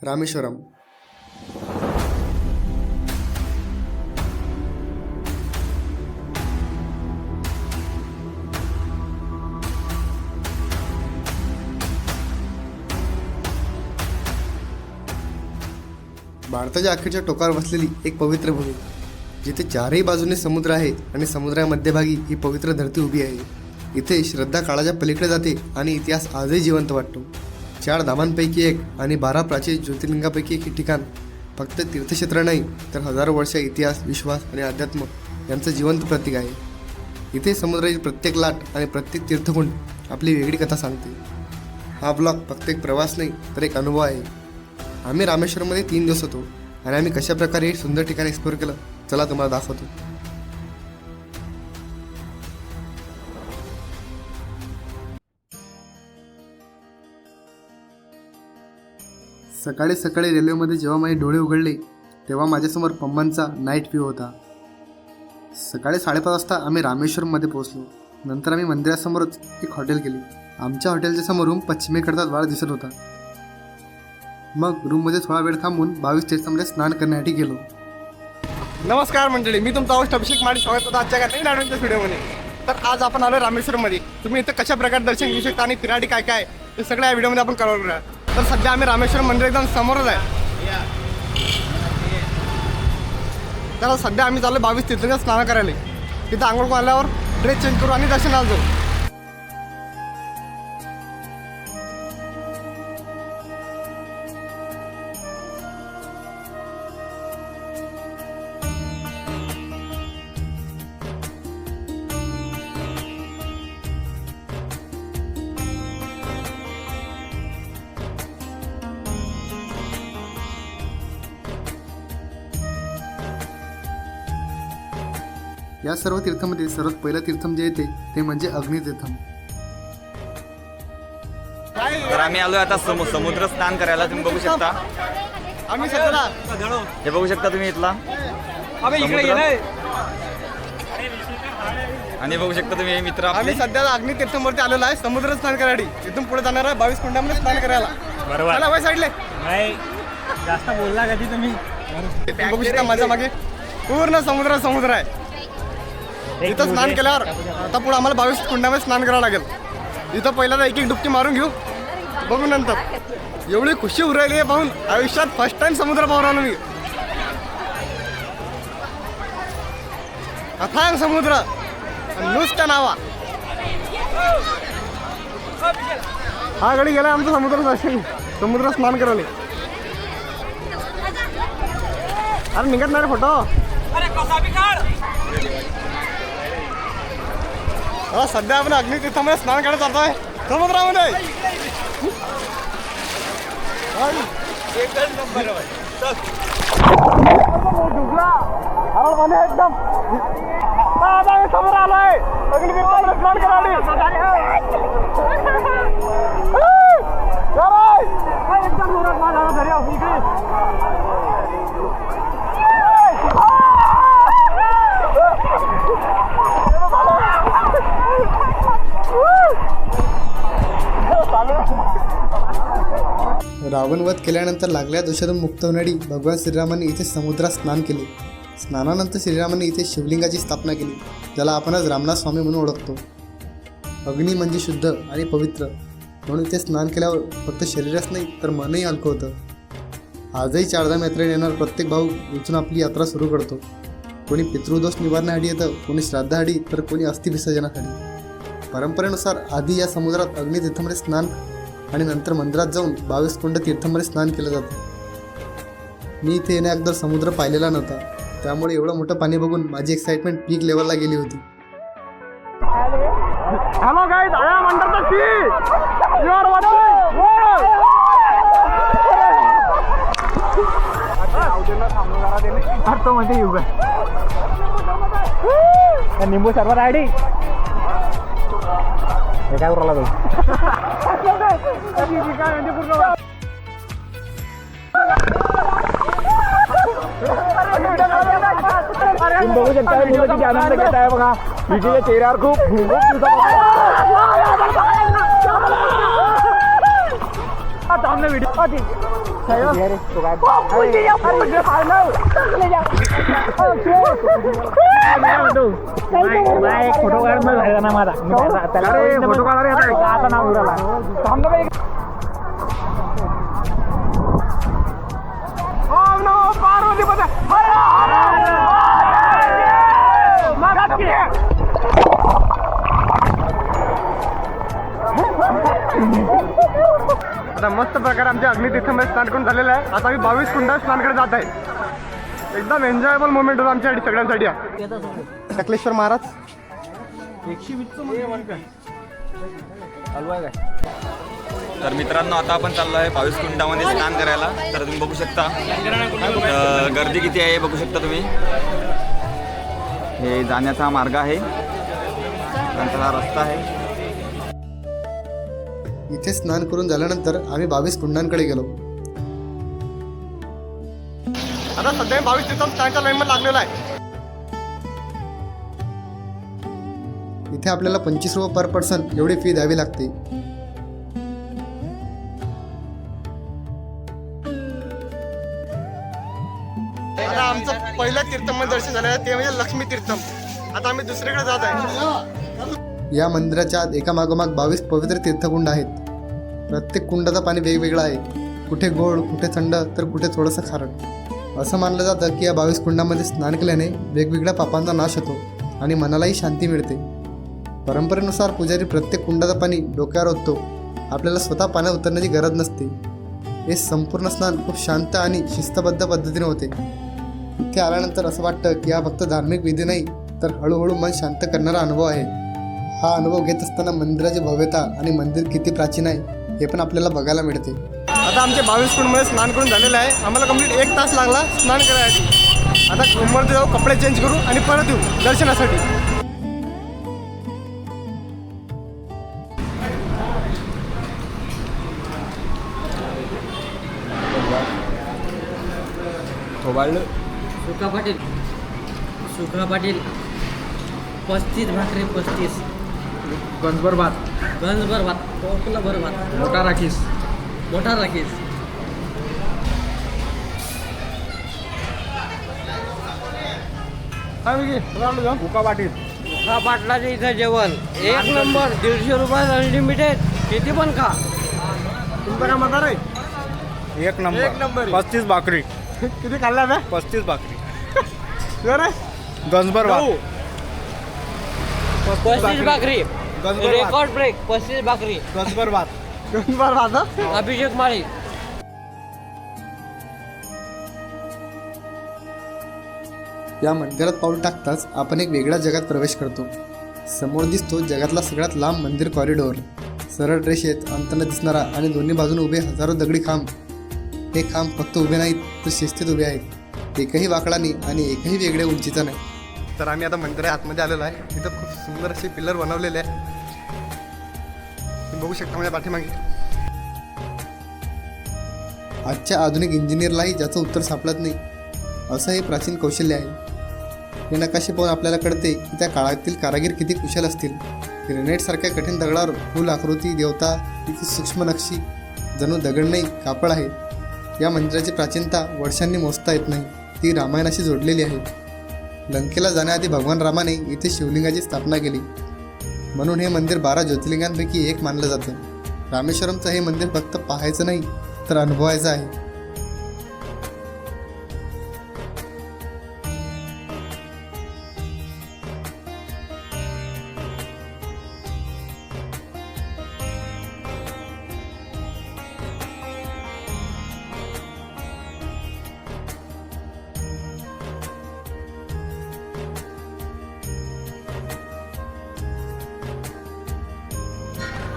रामेश्वरम. भारताच्या अखेरच्या टोकावर वसलेली एक पवित्र भूमी, जिथे चारही बाजूने समुद्र आहे आणि समुद्राच्या मध्यभागी ही पवित्र धरती उभी आहे. इथे श्रद्धा काळाच्या पलीकडे जाते आणि इतिहास आजही जिवंत वाटतो. 4 धामांपैकी एक आणि 12 प्राचीन ज्योतिर्लिंगापैकी एक हे ठिकाण फक्त तीर्थक्षेत्र नाही, तर हजारो वर्ष इतिहास, विश्वास आणि अध्यात्म यांचं जिवंत प्रतीक आहे. इथे समुद्राची प्रत्येक लाट आणि प्रत्येक तीर्थकुंड आपली वेगळी कथा सांगते. हा ब्लॉग फक्त एक प्रवास नाही, तर एक अनुभव आहे. आम्ही रामेश्वरममध्ये 3 दिवस होतो आणि आम्ही कशाप्रकारे हे सुंदर ठिकाण एक्सप्लोर केलं, चला तुम्हाला दाखवतो. सकाळी सकाळी रेल्वेमध्ये जेव्हा माझे डोळे उघडले तेव्हा माझ्यासमोर पंबांचा नाईट व्ह्यू होता. सकाळी 5:30 वाजता आम्ही रामेश्वरममध्ये पोहोचलो. नंतर आम्ही मंदिरासमोरच एक हॉटेल केली. आमच्या हॉटेलच्या समोर रूम पश्चिमेकडचा द्वार दिसत होता. मग रूममध्ये थोडा वेळ थांबून 22 तीर्थामध्ये स्नान करण्यासाठी गेलो. नमस्कार मंडळी, मी तुमचा होस्ट अभिषेक माडी स्वागत होतं आजच्या नवीन ॲडव्हेंचर व्हिडिओमध्ये. तर आज आपण आलो रामेश्वरमध्ये. तुम्ही इथं कशा प्रकारे दर्शन घेऊ शकता आणि फिराठी काय काय हे सगळं या व्हिडिओमध्ये आपण कव्हर करूया. तर सध्या आम्ही रामेश्वर मंदिर एकदम समोरच आहे. तर सध्या आम्ही चाललो 22 तीर्थांच्या स्नान करायला. तिथं आंघोळ आल्यावर ड्रेस चेंज करू आणि दर्शनाला जाऊ. या सर्व तीर्थामध्ये सर्वात पहिलं तीर्थम जे येते ते म्हणजे अग्नितीर्थम. तर आम्ही आलोय आता समुद्र स्नान करायला. तुम्ही बघू शकता, आम्ही सध्या हे बघू शकता तुम्ही इथला समुद्र. आणि बघू शकता तुम्ही मित्र आम्ही सध्या अग्नितीर्थावरती आलेलो आहे समुद्र स्नान करायला. इथून पुढे जाणार आहे 22 कुंडामध्ये स्नान करायला. बरोबर. चला बाई साईडले. नाही जास्त बोलला कधी तुम्ही. बघू शकता माझ्या मागे पूर्ण समुद्र आहे. इथं स्नान केल्यावर आता पुढे आम्हाला 22 कुंडामध्ये स्नान करावं लागेल. इथं पहिल्यांदा एक डुबकी मारून घेऊ, बघू नंतर. एवढी खुशी उरायली आहे पाहून. आयुष्यात फर्स्ट टाइम समुद्र पाहून आलो मी. अथांग समुद्र नुसतं नावा. हा गडी गेला आमचं समुद्र स्नान करायला. अरे निघत नाही रे फोटो. सध्या आपण अग्नितीर्थामध्ये स्नान करायला जातोय समुद्रामध्ये. एकदम समोर आलोय अग्नितीर्थामध्ये स्नान करायला. रावणवध केल्यानंतर लागल्या दोषातून मुक्त होणारी भगवान श्रीरामांनी इथे समुद्रात स्नान केले. स्नानानंतर श्रीरामांनी इथे शिवलिंगाची स्थापना केली, ज्याला आपण आज रामनाथ स्वामी म्हणून ओळखतो. अग्नी म्हणजे शुद्ध आणि पवित्र, म्हणून इथे स्नान केल्यावर फक्त शरीरच नाही तर मनही हलकं होतं. आजही 4 धाम यात्रेला येणार प्रत्येक भाऊ इथून आपली यात्रा सुरू करतो. कोणी पितृदोष निवारण्यासाठी येतं, कोणी श्राद्धासाठी, तर कोणी अस्थि विसर्जनासाठी. परंपरेनुसार आधी या समुद्रात अग्नितीर्थामध्ये स्नान आणि नंतर मंदिरात जाऊन 22 कुंड तीर्थामध्ये स्नान केलं जातं. मी इथे येण्या अगोदर समुद्र पाहिलेला नव्हता, त्यामुळे एवढं मोठं पाणी बघून माझी एक्साइटमेंट पीक लेवलला गेली होती. Hello guys, I am under the sea. You are watching. तो मध्ये येऊ का निंबू सर्व रायडी हे काय करू लागलो. बघू शकता मुलं किती आनंद घेत आहे बघा. विजयच्या चेहऱ्यावर खूप व्हिडिओ फोटो काढ मग झाला ना माझा फोटो काढा आता नाव उडाला आता मस्त प्रकारे आमच्या अग्नितीर्थामध्ये स्नान करून झालेलं आहे. आता आम्ही 22 कुंडा स्नानकडे जात आहे. एकदम एन्जॉयबल मोमेंट होता आमच्यासाठी सगळ्यांसाठी. सकलेश्वर महाराज तर मित्रांनो आता आपण चाललो आहे 22 कुंडामध्ये स्नान करायला. तर तुम्ही बघू शकता गर्दी किती आहे बघू शकता तुम्ही. हे जाण्याचा मार्ग आहे, हा रस्ता आहे. इथे स्नान करून झाल्यानंतर आम्ही 22 कुंडांकडे गेलो. आता सध्या 22 तीर्थम स्नानच्या लाईनमध्ये लागलेला आहे. इथे आपल्याला 25 रुपये पर पर्सन एवढी फी द्यावी लागते. आता आमचं पहिल्या तीर्थमध्ये दर्शन झालं आहे ते म्हणजे लक्ष्मी तीर्थम. आता आम्ही दुसरीकडे जात आहे. या मंदिराच्या आत एका मागोमाग 22 पवित्र तीर्थकुंड आहेत. प्रत्येक कुंडाचं पाणी वेगवेगळं आहे. कुठे गोड, कुठे थंड, तर कुठे थोडंसं खारट. असं मानलं जातं की या 22 कुंडामध्ये स्नान केल्याने वेगवेगळ्या पापांचा नाश होतो आणि मनालाही शांती मिळते. परंपरेनुसार पुजारी प्रत्येक कुंडाचं पाणी डोक्यावर ओततो. आपल्याला स्वतः पाण्यात उतरण्याची गरज नसते. हे संपूर्ण स्नान खूप शांत आणि शिस्तबद्ध पद्धतीने होते. इथे आल्यानंतर असं वाटतं की हा फक्त धार्मिक विधी नाही, तर हळूहळू मन शांत करणारा अनुभव आहे. हा अनुभव घेत असताना मंदिराची भव्यता आणि मंदिर किती प्राचीन आहे हे पण आपल्याला बघायला मिळते. आता आमच्या 22 कुंडमध्ये स्नान करून झालेलं आहे. आम्हाला कंप्लीट 1 तास लागला स्नान करायसाठी. आता कुंभवरती जाऊ, कपडे चेंज करू आणि परत येऊ दर्शनासाठी. सुका पाटील 35 भाकरी 35 गंजभर भात गंजभर भात कोकला भर भात मोठा राखीस मोठा राखीस. उका पाटील सुका पाटलाचं इथं जेवण 1 नंबर. 150 रुपये अनलिमिटेड, किती पण खा. तुमचं काय मत आहे? एक नंबर एक नंबर. 35 भाकरी किती खाल्ला ना? 35 भाकरी बरं गंजभर भात 35 भाकरी गंजभर भात रेकॉर्ड ब्रेक. 35 भाकरी गंजभर भात बरं आता अभिषेक माळी. या मंदिरात पाऊल टाकताच आपण एक वेगळ्या जगात प्रवेश करतो. समोर दिसतो जगातला सगळ्यात लांब मंदिर कॉरिडोर. सरळ रेषेत अंत न दिसणारा आणि दोन्ही बाजूने उभे हजारो दगडी खांब. हे खांब फक्त उभे नाहीत तर शिस्तीत उभे आहेत. एकही वाकडा नाही आणि एकही वेगळ्या उंचीचा नाही. तर आम्ही आता मंदिरा आतमध्ये आलेलो आहे. इथं खूप सुंदर असे पिलर बनवलेले आहे. तुम्ही बघू शकता माझ्या पाठीमागे. आजच्या आधुनिक इंजिनियरलाही ज्याचं उत्तर सापडत नाही असं हे प्राचीन कौशल्य आहे. हे नकाशे पाहून आपल्याला कळते की त्या काळातील कारागीर किती कुशल असतील. ग्रेनाइटसारख्या कठीण दगडावर फूल आकृती, देवता, तिची सूक्ष्म नक्षी जणू दगड नाही कापड आहे. या मंदिराची प्राचीनता वर्षांनी मोजता येत नाही. ती रामायणाशी जोडलेली आहे. लंकेला जाण्याआधी भगवान रामाने इथे शिवलिंगाची स्थापना केली. म्हणून हे मंदिर 12 ज्योतिर्लिंगांपैकी एक मानलं जातं. रामेश्वरमचं हे मंदिर फक्त पाहायचं नाही तर अनुभवायचं आहे.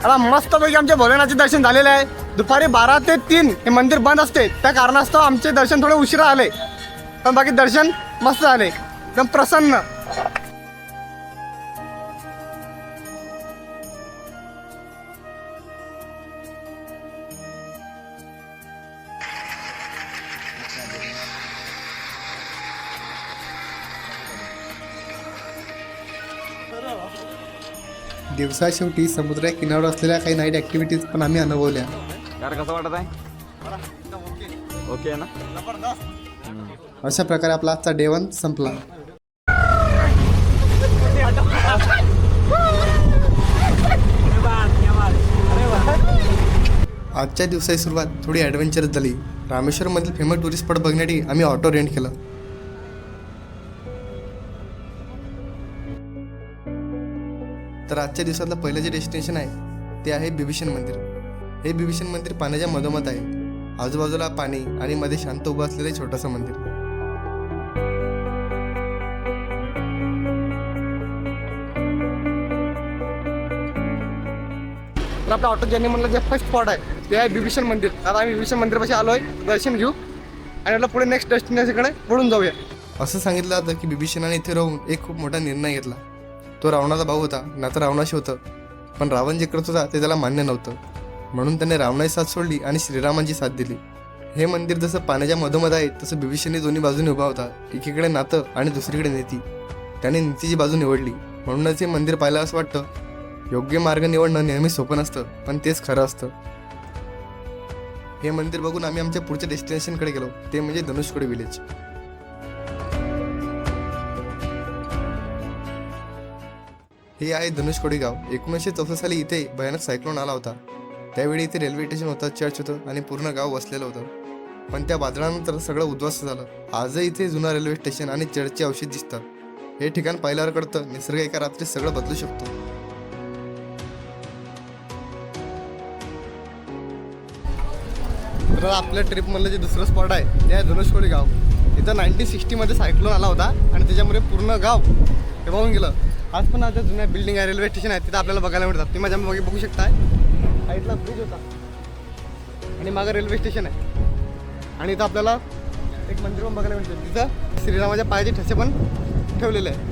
आता मस्तपैकी आमच्या भोलेनाथचे दर्शन झालेले आहे. दुपारी 12 ते 3 हे मंदिर बंद असते. त्या कारणास्तव आमचे दर्शन थोडे उशिरा आले, पण बाकी दर्शन मस्त झाले. एकदम प्रसन्न. दिवसा शेवटी समुद्र किनाऱ्यावर असलेल्या काही नाईट ॲक्टिव्हिटीज पण आम्ही अनुभवल्या. यार कसं वाटत आहे? ओके ना. अशा प्रकारे आपला आजचा डे 1 संपला. आजच्या दिवसाची सुरुवात थोडी ॲडव्हेंचरस झाली. रामेश्वरमधील फेमस टुरिस्ट स्पॉट बघण्यासाठी आम्ही ऑटो रेंट केलं. तर आजच्या दिवसातलं पहिलं जे डेस्टिनेशन आहे ते आहे बिभीषण मंदिर. हे बिभीषण मंदिर पाण्याच्या मधोमध आहे. आजूबाजूला पाणी आणि मध्ये शांत उभं असलेलं छोटंसं मंदिर. तर आपल्या ऑटो जर्नी म्हणलं जे फर्स्ट स्पॉट आहे ते आहे बिभीषण मंदिर. आता आम्ही बिभीषण मंदिरापाशी आलोय, दर्शन घेऊ आणि आपलं पुढे नेक्स्ट डेस्टिनेशनकडे वळून जाऊया. असं सांगितलं जातं की बिभीषणाने इथे राहून एक खूप मोठा निर्णय घेतला. तो रावणाचा भाऊ होता, ना तर रावणाशी होतं. पण रावण जे करत होता ते त्याला मान्य नव्हतं. म्हणून त्याने रावणाची साथ सोडली आणि श्रीरामांची साथ दिली. हे मंदिर जसं पाण्याच्या मधोमध आहे तसं बिभीषणही दोन्ही बाजूने उभा होता. एकीकडे नातं आणि दुसरीकडे नीती. त्याने नीतीची बाजू निवडली. म्हणूनच हे मंदिर पाहायला असं वाटतं योग्य मार्ग निवडणं नेहमी सोपं नसतं, पण तेच खरं असतं. हे मंदिर बघून आम्ही आमच्या पुढच्या डेस्टिनेशनकडे गेलो, ते म्हणजे धनुषकोडी विलेज. हे आहे धनुषकोडी गाव. 1964 साली इथे भयानक सायक्लोन आला होता. त्यावेळी इथे रेल्वे स्टेशन होतं, चर्च होतं आणि पूर्ण गाव वसलेलं होतं. पण त्या वादळानंतर सगळं उद्ध्वस्त झालं. आजही इथे जुना रेल्वे स्टेशन आणि चर्चचे अवशेष दिसतात. हे ठिकाण पाहिल्यावर कळतं निसर्ग एका रात्रीत सगळं बदलू शकतो. तर आपल्या ट्रिपमधलं जे दुसरं स्पॉट आहे ते आहे धनुषकोडी गाव. इथं 1960 सायक्लोन आला होता आणि त्याच्यामुळे पूर्ण गाव हे वाहून गेलं. आज पण आता जुन्या बिल्डिंग आहे, रेल्वे स्टेशन आहे, तिथं आपल्याला बघायला मिळतात. तुम्ही माझ्या मागे बघू शकता, साईडला ब्रिज होता आणि मागं रेल्वे स्टेशन आहे. आणि इथं आपल्याला एक मंदिर पण बघायला मिळतं. तिथं श्रीरामाच्या पायाचे ठसे पण ठेवलेले आहे.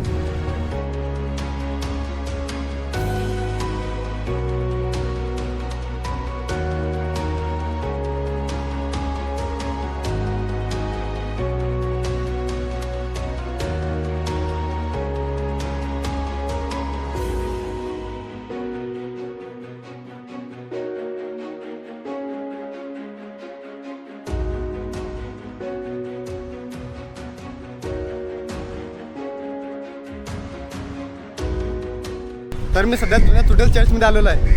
तर मी सध्या जुन्या तुटेल चर्चमध्ये आलेलो आहे.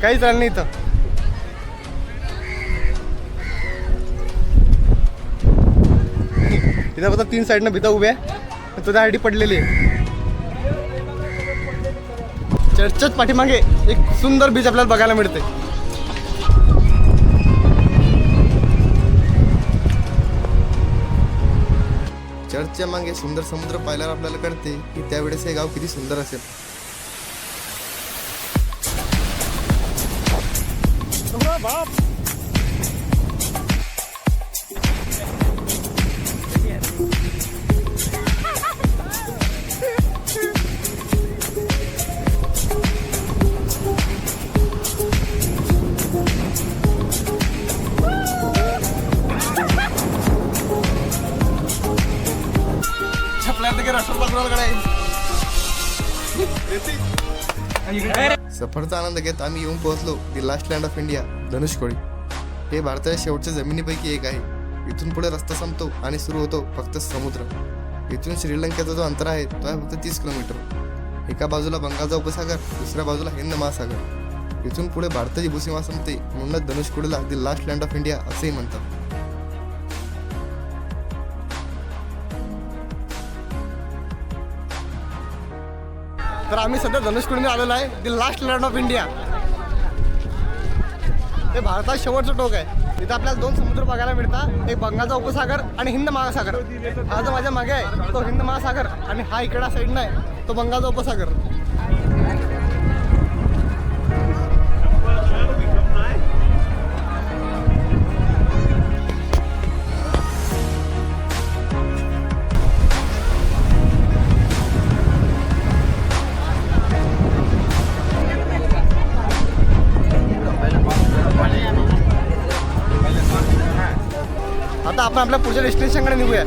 काहीच झालं नाही इथं. इथं फक्त 3 साईडनं भिता उभ्या आहे, तुझ्या आयडी पडलेली आहे. चर्चच्याच पाठीमागे एक सुंदर बीच आपल्याला बघायला मिळते. चर्चच्या मागे सुंदर समुद्र पाहिल्यावर आपल्याला कळते की त्यावेळेस हे गाव किती सुंदर असेल. सफरचा आनंद घेत आम्ही येऊन पोहोचलो दी last land of India, Dhanushkodi. हे भारताच्या शेवटच्या जमिनीपैकी एक आहे. इथून पुढे रस्ता संपतो आणि सुरू होतो फक्त समुद्र. इथून श्रीलंकेचा जो अंतर आहे तो आहे फक्त 30 किलोमीटर. एका बाजूला बंगालचा उपसागर, दुसऱ्या बाजूला हिंद महासागर. इथून पुढे भारताची भूसीमा संपते. म्हणूनच धनुषकोडीला the last land of India असेही म्हणतात. तर आम्ही सध्या धनुषकोडीने आलेलो आहे, the last land of India. हे भारतात शेवटचं टोक आहे. इथं आपल्याला 2 समुद्र बघायला मिळतात, एक बंगालचा उपसागर आणि हिंद महासागर. हा जो माझ्या मागे आहे तो हिंद महासागर आणि हा इकडा साईडला आहे तो बंगालचा उपसागर. आता आपण आपल्या पुढच्या डेस्टिनेशनकडे निघूया.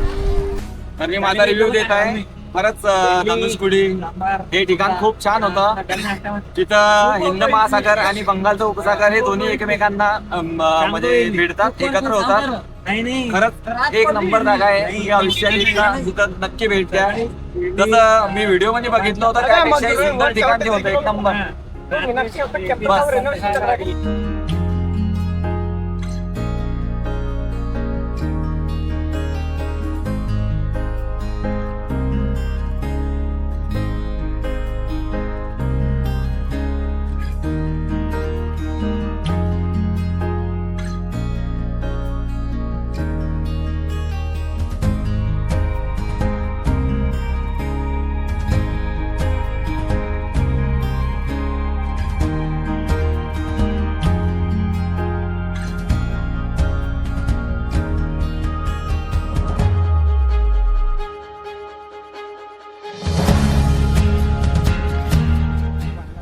तर मी माझा रिव्ह्यू देत आहे. खरंच धनुषकोडी हे ठिकाण खूप छान होतं. तिथं हिंद महासागर आणि बंगालचा उपसागर हे दोन्ही एकमेकांना मध्ये भेटतात, एकत्र होतात. खरंच एक नंबर जागा आहे ही आयुष्यात तिथं नक्की भेट द्या. जसं मी व्हिडिओ मध्ये बघितलं होतं त्यापेक्षा सुंदर ठिकाण ते होतं एक नंबर.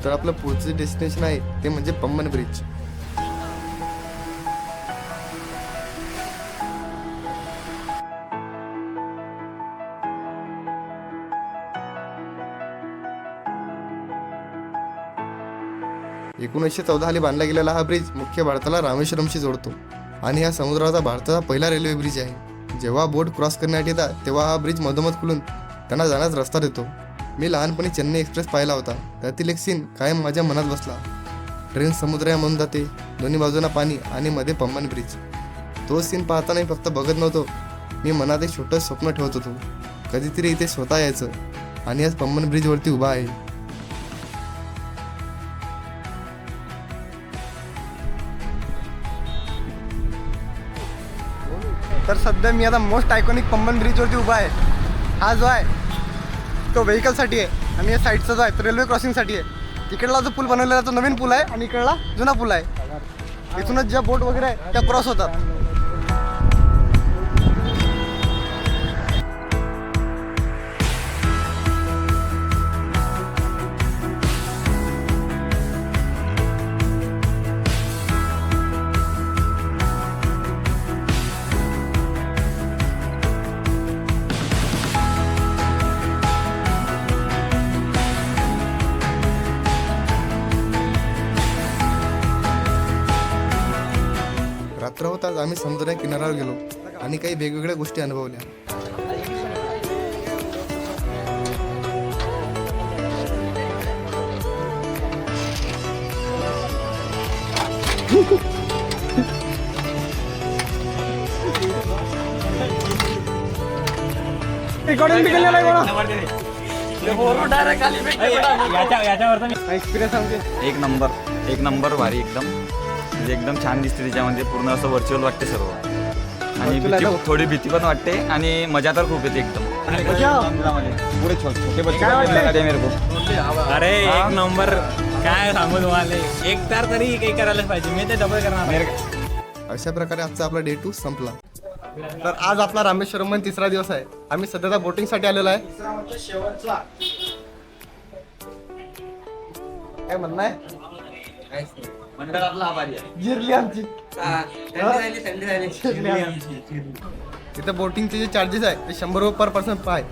तर आपलं पुढचं डेस्टिनेशन आहे ते म्हणजे पम्मन ब्रिज. एकोणीसशे 14 साली बांधला गेलेला हा ब्रिज मुख्य भारताला रामेश्वरमशी जोडतो आणि हा समुद्राचा भारताचा पहिला रेल्वे ब्रिज आहे. जेव्हा बोट क्रॉस करण्यासाठी येतात तेव्हा हा ब्रिज मधोमध खुलून त्यांना जाण्यास रस्ता देतो. मी लहानपणी चेन्नई एक्सप्रेस पाहिला होता. त्यातील एक सीन कायम माझ्या मनात बसला. ट्रेन समुद्रामधून जाते, दोन्ही बाजूंना पाणी आणि मध्ये पम्मन ब्रिज. तो सीन पाहताना मी फक्त बघत नव्हतो, मी मनात एक छोटं स्वप्न ठेवत होतो. कधीतरी इथे स्वतः यायचं आणि आज पम्मन ब्रिजवरती उभा आहे. तर सध्या मी आता मोस्ट आयकॉनिक पम्मन ब्रिजवरती उभा आहे. हा जो आहे तो व्हेकलसाठी आहे आणि या साईडचा जो आहे तो रेल्वे क्रॉसिंगसाठी आहे. तिकडला जो पूल बनवलेला तो नवीन पूल आहे आणि इकडला जुना पूल आहे. इथूनच ज्या बोट वगैरे आहे त्या क्रॉस होतात. रात्र होताच आम्ही समुद्र किनाऱ्यावर गेलो आणि काही वेगवेगळ्या गोष्टी अनुभवल्या. एक्सपिरियन्स एक नंबर भारी एकदम. म्हणजे एकदम छान दिसते त्याच्यामध्ये. पूर्ण असं व्हर्च्युअल वाटते सर्व आणि थोडी भीती पण वाटते आणि मजा तर खूप येते एकदम. अरे एक नंबर काय सांगू तुम्हाला. एक तार तरी काही करायलाच पाहिजे. मी ते डबल करणार. अशा प्रकारे आजचा आपला डे 2 संपला. तर आज आपला रामेश्वरम मध्ये तिसरा दिवस आहे. आम्ही सध्या बोटिंगसाठी आलेलो आहे. काय म्हणणं आहे? मंडळ आपला आभारी आहे. जिरली आमची. इथं बोटिंगचे जे चार्जेस आहे ते 100 रुपये पर पर्सन आहे.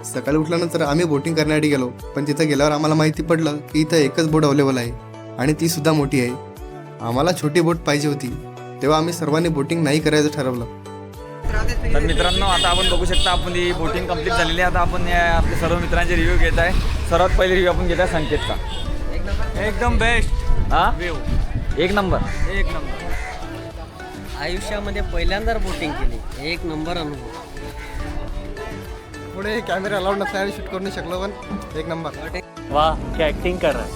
सकाळी उठल्यानंतर आम्ही बोटिंग करण्यासाठी गेलो, पण तिथं गेल्यावर आम्हाला माहिती पडलं की इथं एकच बोट अवेलेबल आहे आणि ती सुद्धा मोठी आहे. आम्हाला छोटी बोट पाहिजे होती, तेव्हा आम्ही सर्वांनी बोटिंग नाही करायचं ठरवलं. तर मित्रांनो आता आपण बघू शकता आपण ही बोटिंग कंप्लीट झालेली आहे. आता आपण आपल्या सर्व मित्रांचे रिव्ह्यू घेत आहे. सर्वात पहिले रिव्ह्यू आपण घेत आहे संकेतचा. एकदम बेस्ट. हा एक नंबर. आयुष्यामध्ये पहिल्यांदा बोटिंग केली. एक नंबर अनुभव. पुढे कॅमेरा अलाउड नसल्या आणि शूट करू नाही शकलो, पण एक नंबर. वाह क्या ऍक्टिंग कर रहा है.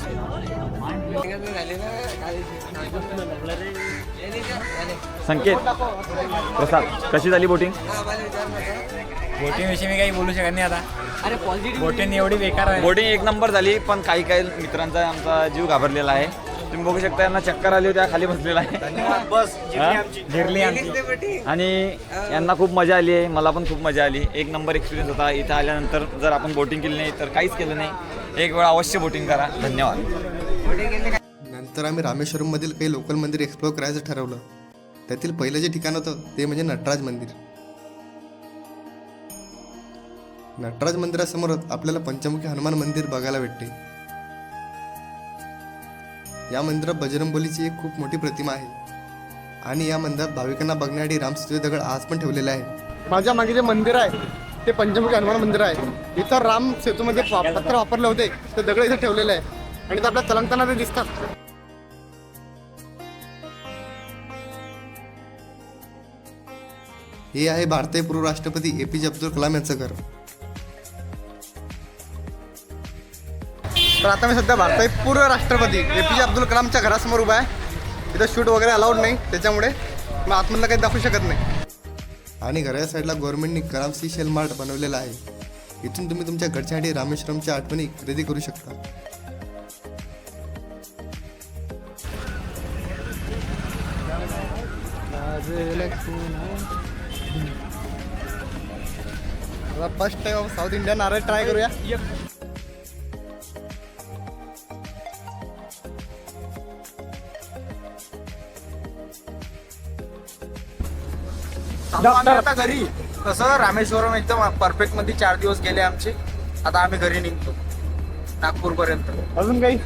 संकेत प्रसाद कशी झाली बोटिंग? बोटिंग विषयी मी काही बोलू शकत नाही आता. अरे पॉझिटिव्ह. बोटिंग एवढी बेकार आहे. बोटिंग एक नंबर झाली, पण काही काही मित्रांचा आमचा जीव घाबरलेला आहे. तुम्ही बघू शकता यांना चक्कर आली होती, खाली बसलेला आहे. जिरली आमची. आणि यांना खूप मजा आली आहे. मला पण खूप मजा आली. एक नंबर एक्सपिरियन्स होता. इथं आल्यानंतर जर आपण बोटिंग केली नाही तर काहीच केलं नाही. एक वेळा अवश्य बोटिंग करा. धन्यवाद. नंतर आम्ही रामेश्वरममधील काही लोकल मंदिर एक्सप्लोर करायचं ठरवलं. त्यातील पहिलं जे ठिकाण होतं ते म्हणजे नटराज मंदिर. नटराज मंदिरासमोरच आपल्याला पंचमुखी हनुमान मंदिर बघायला भेटते. या मंदिरात बजरंगबलीची एक खूप मोठी प्रतिमा आहे. आणि या मंदिरात भाविकांना बघण्यासाठी रामसेतू दगड आज पण ठेवलेले आहे. माझ्या मागे जे मंदिर आहे ते पंचमुखी हनुमान मंदिर आहे. इथं राम सेतूमध्ये पत्थर वापरले होते ते दगड इथे ठेवलेले आहे आणि ते आपल्या चलंताना ते दिसतात. हे आहे भारतीय पूर्व राष्ट्रपती APJ अब्दुल कलाम यांचं घर. तर आता मी सध्या भारताचे पूर्व राष्ट्रपती APJ अब्दुल कलामच्या घरासमोर उभा आहे. इथं शूट वगैरे अलाउड नाही, त्याच्यामुळे मी आतमधलं काही दाखवू शकत नाही. आणि घराच्या साईडला गव्हर्नमेंटनी कलाम सी शेल मार्ट बनवलेला आहे. इथून तुम्ही तुमच्या घरच्यासाठी रामेश्वरमच्या आठवणी खरेदी करू शकता. फर्स्ट टाइम साऊथ इंडियन नारळ ट्राय करूया. आता घरी तसं रामेश्वरम एकदम परफेक्ट मध्ये 4 दिवस गेले आमचे. आता आम्ही घरी निघतो नागपूर पर्यंत. अजून काही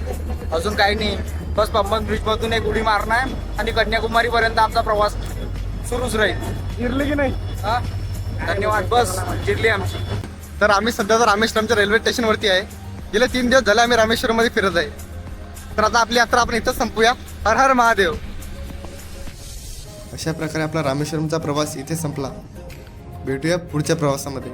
अजून काही नाही, बस पंबन ब्रिज मधून एक उडी मारणार आणि कन्याकुमारी पर्यंत आमचा प्रवास सुरूच राहील. गिरले की नाही. हा धन्यवाद, बस जिरली आमची. तर आम्ही सध्या तर रामेश्वरमच्या रेल्वे स्टेशनवरती आहे. गेले 3 दिवस झाले आम्ही रामेश्वरममध्ये फिरत आहे. तर आता आपली यात्रा आपण इथंच संपूया. हर हर महादेव. अशा प्रकारे आपला रामेश्वरमचा प्रवास इथे संपला. भेटूया पुढच्या प्रवासामध्ये.